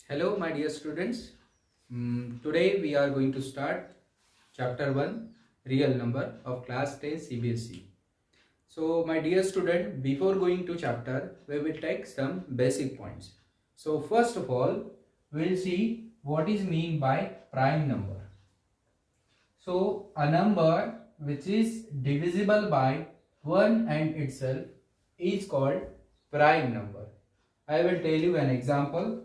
Hello my dear students. Today we are going to start chapter 1 real number of class 10 Cbse. So my dear student, before going to chapter we will take some basic points. So first of all we will see what is mean by prime number. So a number which is divisible by 1 and itself is called prime number. I will tell you an example.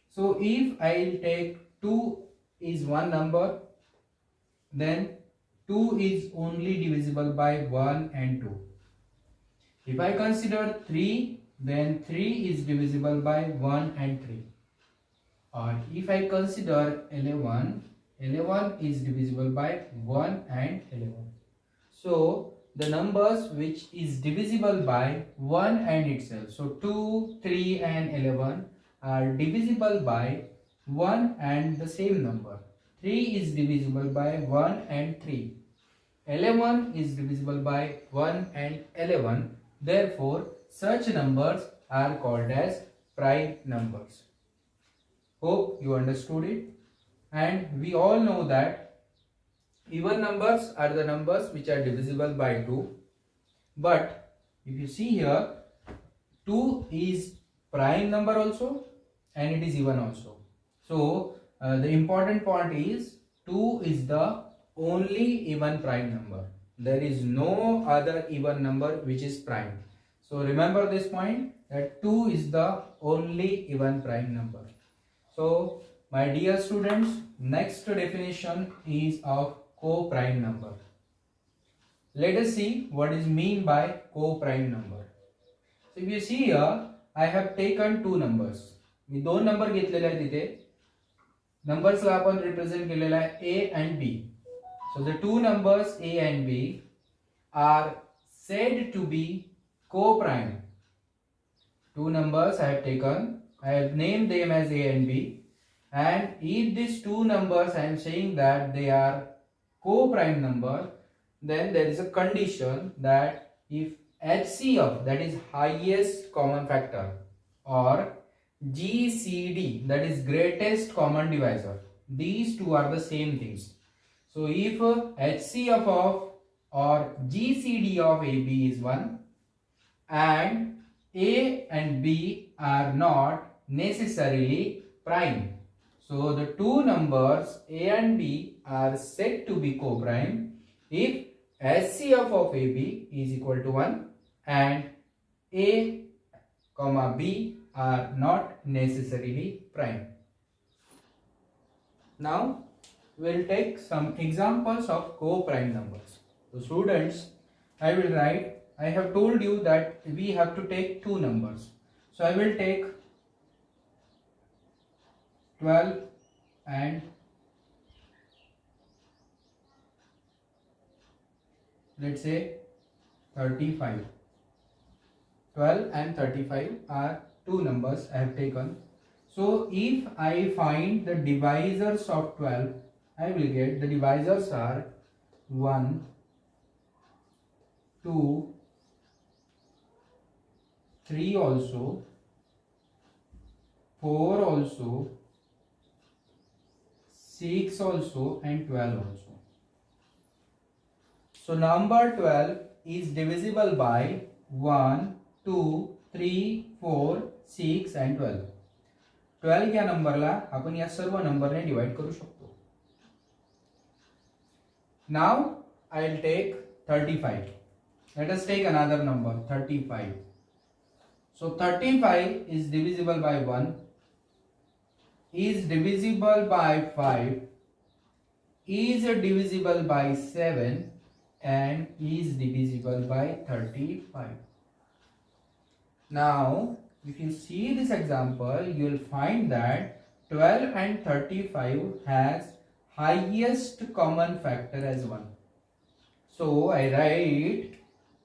So if I will take 2 is one number, then 2 is only divisible by 1 and 2. If I consider 3, then 3 is divisible by 1 and 3. Or if I consider 11, 11 is divisible by 1 and 11. So the numbers which is divisible by 1 and itself. So 2, 3 and 11 are divisible by 1 and the same number. 3 is divisible by 1 and 3. 11 is divisible by 1 and 11. Therefore, such numbers are called as prime numbers. Hope you understood it. And we all know that even numbers are the numbers which are divisible by 2. But if you see here, 2 is prime number also and it is even also. So the important point is 2 is the only even prime number. There is no other even number which is prime. So remember this point, that 2 is the only even prime number. So my dear students, next definition is of coprime number. Let us see what is mean by coprime number. So if you see here, I have taken two numbers. मी दोन number घेतलेले आहेत इथे. नंबर्सला आपण represent केलेला आहे A and B. So the two numbers A and B are said to be coprime. Two numbers I have taken. I have named them as A and B. And if these two numbers I am saying that they are coprime number, then there is a condition that if HCF, that is highest common factor, or GCD, that is greatest common divisor, these two are the same things. So if HCF of or GCD of AB is 1 and A and B are not necessarily prime, so the two numbers A and B are said to be coprime if HCF of AB is equal to 1 and A, B are not necessarily prime. Now we will take some examples of coprime numbers. So students, I will write, I have told you that we have to take two numbers. So I will take 12 and let's say 35. 12 and 35 are two numbers I have taken. So if I find the divisors of 12, I will get the divisors are 1, 2, 3 also, 4 also, 6 also and 12 also. So number 12 is divisible by 1, 2, 3, 4, 6 and 12. 12 या नंबरला आपण या सर्व नंबरने divide करू शकतो. Now I will take 35. Let us take another number, 35. So 35 is divisible by 1, is divisible by 5, is divisible by 7 and is divisible by 35. Now if you see this example, you will find that 12 and 35 has highest common factor as 1. So I write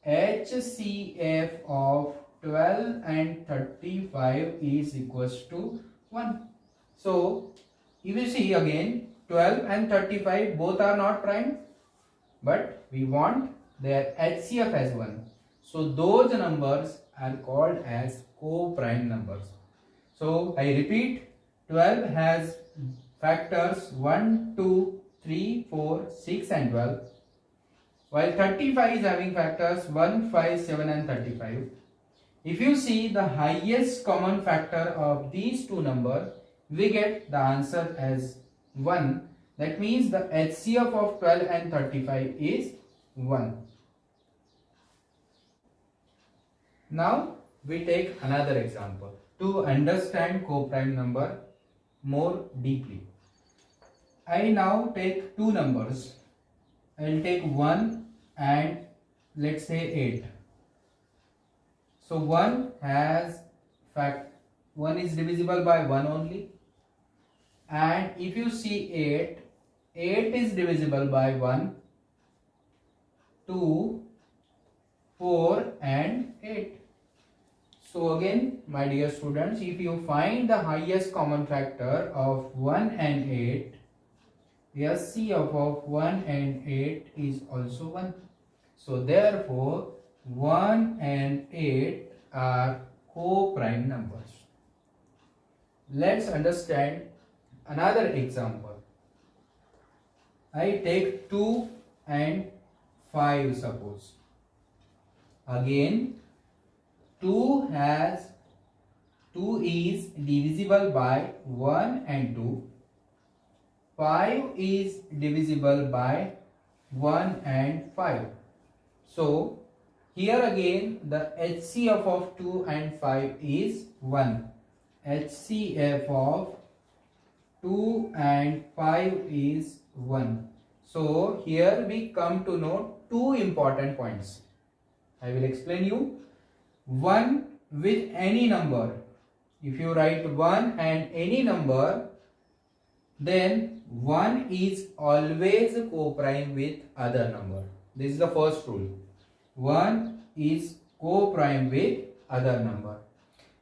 HCF of 12 and 35 is equals to 1. So if you see again, 12 and 35 both are not prime, but we want their HCF as 1. So those numbers are called as coprime numbers. So I repeat, 12 has factors 1, 2, 3, 4, 6 and 12. While 35 is having factors 1, 5, 7 and 35. If you see the highest common factor of these two numbers, we get the answer as 1. That means the HCF of 12 and 35 is 1. Now we take another example to understand coprime number more deeply. I now take two numbers. I will take 1 and let's say 8. So 1 has 1 is divisible by 1 only, and if you see 8 is divisible by 1, 2, 4 and 8. So again, my dear students, if you find the highest common factor of 1 and 8, the HCF of 1 and 8 is also 1. So therefore 1 and 8 are coprime numbers. Let's understand another example. I take 2 and 5 suppose. Again 2 is divisible by 1 and 2. 5 is divisible by 1 and 5. So here again the HCF of 2 and 5 is 1. HCF of 2 and 5 is 1. So here we come to know two important points. I will explain you. 1 with any number. If you write 1 and any number, then 1 is always coprime with other number. This is the first rule. 1 is coprime with other number.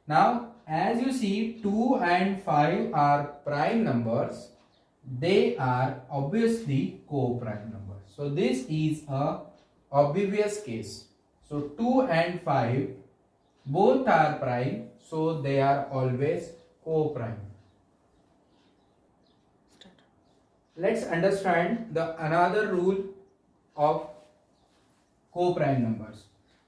Now as you see, 2 and 5 are prime numbers. They are obviously coprime numbers. So this is a obvious case. So 2 and 5 both are prime, so they are always coprime. Let's understand the another rule of coprime numbers.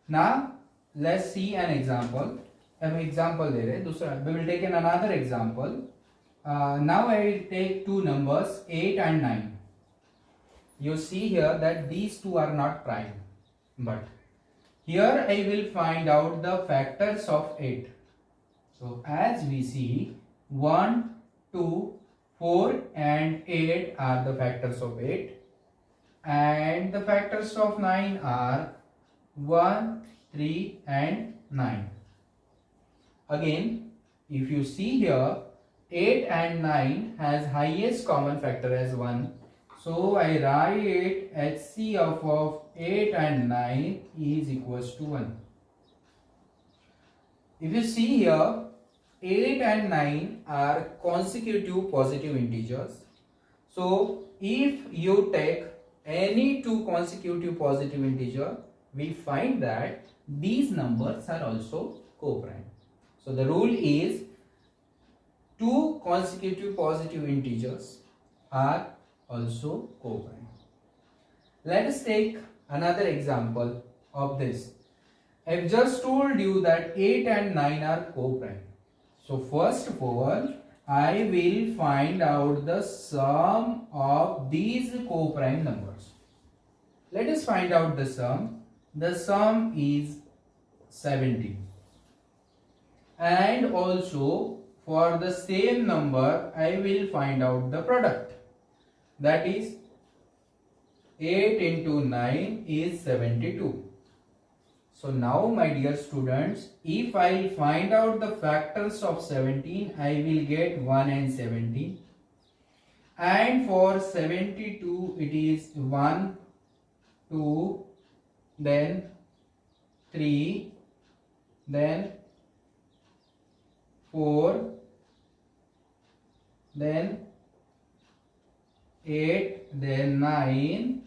Now let's see an example. We will take another example. Now I will take two numbers 8 and 9. You see here that these two are not prime, but here I will find out the factors of 8. So as we see, 1, 2, 4 and 8 are the factors of 8, and the factors of 9 are 1, 3 and 9. Again, if you see here, 8 and 9 has highest common factor as 1. So I write HCF of 8 and 9 is equals to 1. If you see here, 8 and 9 are consecutive positive integers. So if you take any two consecutive positive integer, we find that these numbers are also coprime. So the rule is two consecutive positive integers are also coprime. Let us take another example of this. I've just told you that 8 and 9 are coprime. So first of all, I will find out the sum of these coprime numbers. Let us find out the sum. The sum is 17. And also for the same number, I will find out the product. That is 8 into 9 is 72. So now my dear students, if I find out the factors of 17, I will get 1 and 17. And for 72, it is 1, 2, then 3, then 4, then 8, then 9,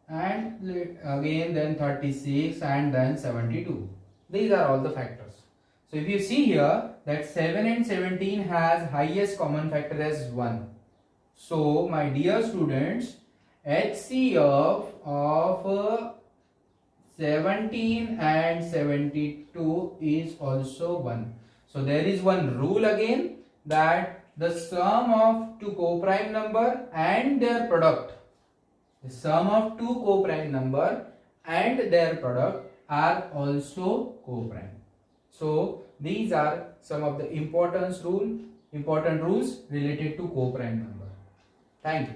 and again then 36 and then 72. These are all the factors. So if you see here that 7 and 17 has highest common factor as 1. So my dear students, HCF of 17 and 72 is also 1. So there is one rule again, that the sum of two coprime number and their product, the sum of two coprime number and their product are also coprime. So these are some of the important rules related to coprime number. Thank you.